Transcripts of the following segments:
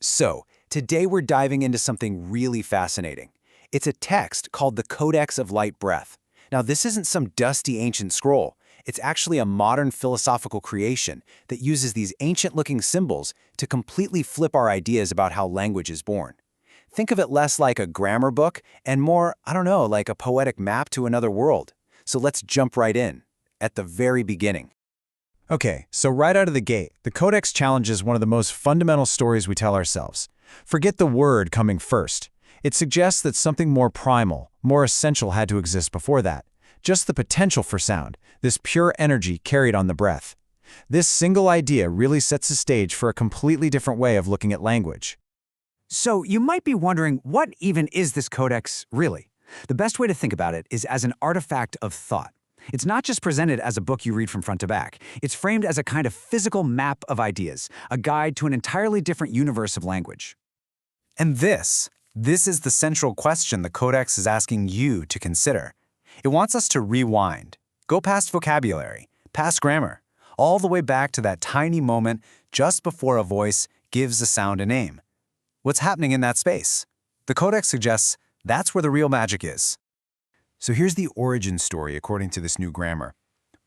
So, today we're diving into something really fascinating. It's a text called the Codex of Light Breath. Now, this isn't some dusty ancient scroll. It's actually a modern philosophical creation that uses these ancient-looking symbols to completely flip our ideas about how language is born. Think of it less like a grammar book and more, I don't know, like a poetic map to another world. So let's jump right in, at the very beginning. Okay, so right out of the gate, the Codex challenges one of the most fundamental stories we tell ourselves. Forget the word coming first. It suggests that something more primal, more essential had to exist before that. Just the potential for sound, this pure energy carried on the breath. This single idea really sets the stage for a completely different way of looking at language. So you might be wondering, what even is this codex really? The best way to think about it is as an artifact of thought. It's not just presented as a book you read from front to back. It's framed as a kind of physical map of ideas, a guide to an entirely different universe of language. And this is the central question the Codex is asking you to consider. It wants us to rewind, go past vocabulary, past grammar, all the way back to that tiny moment just before a voice gives a sound a name. What's happening in that space? The Codex suggests that's where the real magic is. So here's the origin story according to this new grammar.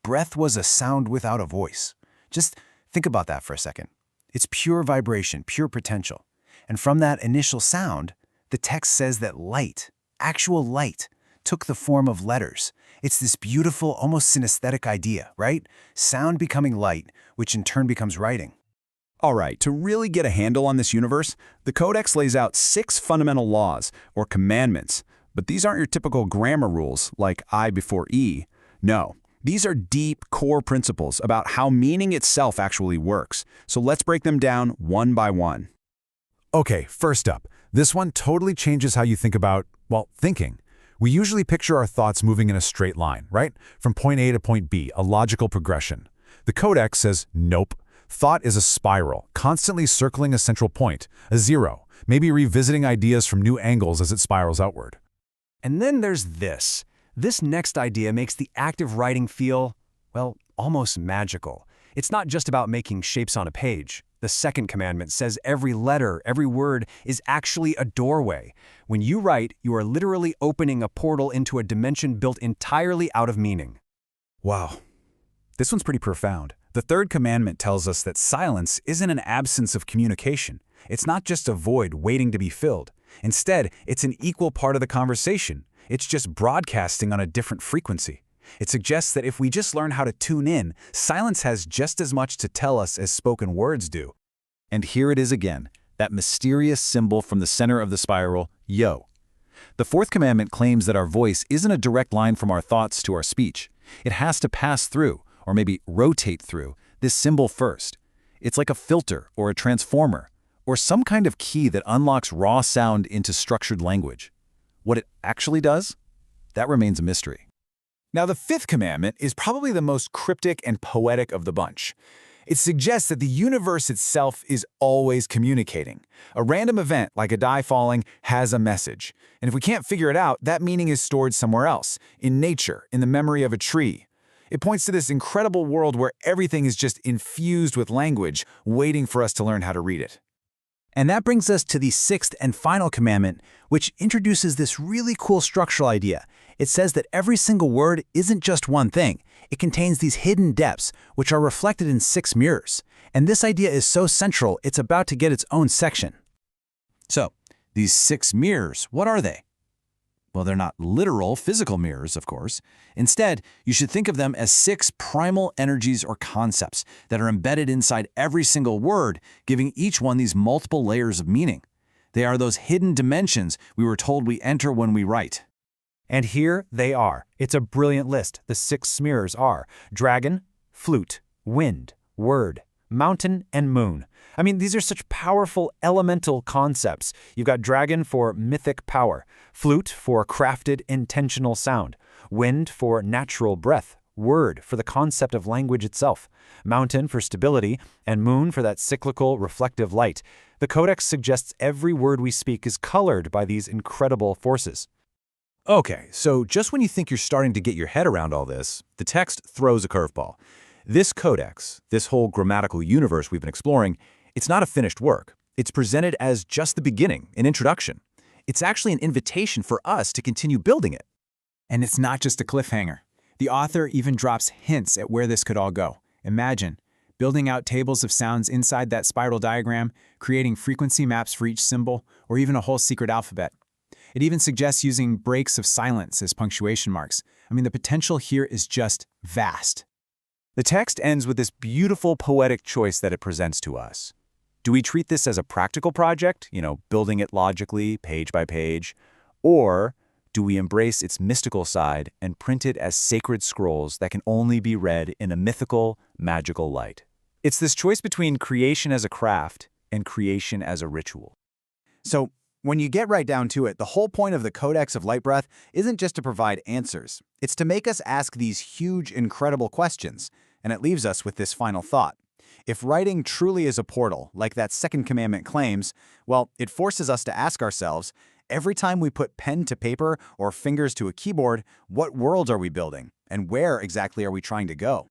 Breath was a sound without a voice. Just think about that for a second. It's pure vibration, pure potential. And from that initial sound, the text says that light, actual light, took the form of letters. It's this beautiful, almost synesthetic idea, right? Sound becoming light, which in turn becomes writing. All right, to really get a handle on this universe, the Codex lays out 6 fundamental laws, or commandments. But these aren't your typical grammar rules, like I before E. No, these are deep, core principles about how meaning itself actually works. So let's break them down one by one. Okay, first up, this one totally changes how you think about, well, thinking. We usually picture our thoughts moving in a straight line, right? From point A to point B, a logical progression. The Codex says, nope. Thought is a spiral, constantly circling a central point, a zero, maybe revisiting ideas from new angles as it spirals outward. And then there's this. This next idea makes the act of writing feel, well, almost magical. It's not just about making shapes on a page. The second commandment says every letter, every word is actually a doorway. When you write, you are literally opening a portal into a dimension built entirely out of meaning. Wow. This one's pretty profound. The third commandment tells us that silence isn't an absence of communication. It's not just a void waiting to be filled. Instead, it's an equal part of the conversation. It's just broadcasting on a different frequency. It suggests that if we just learn how to tune in, silence has just as much to tell us as spoken words do. And here it is again, that mysterious symbol from the center of the spiral, yo. The fourth commandment claims that our voice isn't a direct line from our thoughts to our speech. It has to pass through, or maybe rotate through, this symbol first. It's like a filter or a transformer, or some kind of key that unlocks raw sound into structured language. What it actually does? That remains a mystery. Now, the fifth commandment is probably the most cryptic and poetic of the bunch. It suggests that the universe itself is always communicating. A random event, like a die falling, has a message. And if we can't figure it out, that meaning is stored somewhere else, in nature, in the memory of a tree. It points to this incredible world where everything is just infused with language, waiting for us to learn how to read it. And that brings us to the sixth and final commandment, which introduces this really cool structural idea. It says that every single word isn't just one thing. It contains these hidden depths, which are reflected in 6 mirrors. And this idea is so central, it's about to get its own section. So, these 6 mirrors, what are they? Well, they're not literal physical mirrors, of course. Instead, you should think of them as 6 primal energies or concepts that are embedded inside every single word, giving each one these multiple layers of meaning. They are those hidden dimensions we were told we enter when we write. And here they are. It's a brilliant list. The 6 mirrors are dragon, flute, wind, word, mountain, and moon. I mean, these are such powerful elemental concepts. You've got dragon for mythic power, flute for crafted intentional sound, wind for natural breath, word for the concept of language itself, mountain for stability, and moon for that cyclical, reflective light. The Codex suggests every word we speak is colored by these incredible forces. Okay, so just when you think you're starting to get your head around all this, the text throws a curveball. This Codex, this whole grammatical universe we've been exploring, it's not a finished work. It's presented as just the beginning, an introduction. It's actually an invitation for us to continue building it. And it's not just a cliffhanger. The author even drops hints at where this could all go. Imagine building out tables of sounds inside that spiral diagram, creating frequency maps for each symbol, or even a whole secret alphabet. It even suggests using breaks of silence as punctuation marks. I mean, the potential here is just vast. The text ends with this beautiful poetic choice that it presents to us. Do we treat this as a practical project, building it logically, page by page? Or do we embrace its mystical side and print it as sacred scrolls that can only be read in a mythical, magical light? It's this choice between creation as a craft and creation as a ritual. So, when you get right down to it, the whole point of the Codex of Light Breath isn't just to provide answers. It's to make us ask these huge, incredible questions. And it leaves us with this final thought. If writing truly is a portal, like that second commandment claims, well, it forces us to ask ourselves, every time we put pen to paper or fingers to a keyboard, what world are we building? And where exactly are we trying to go?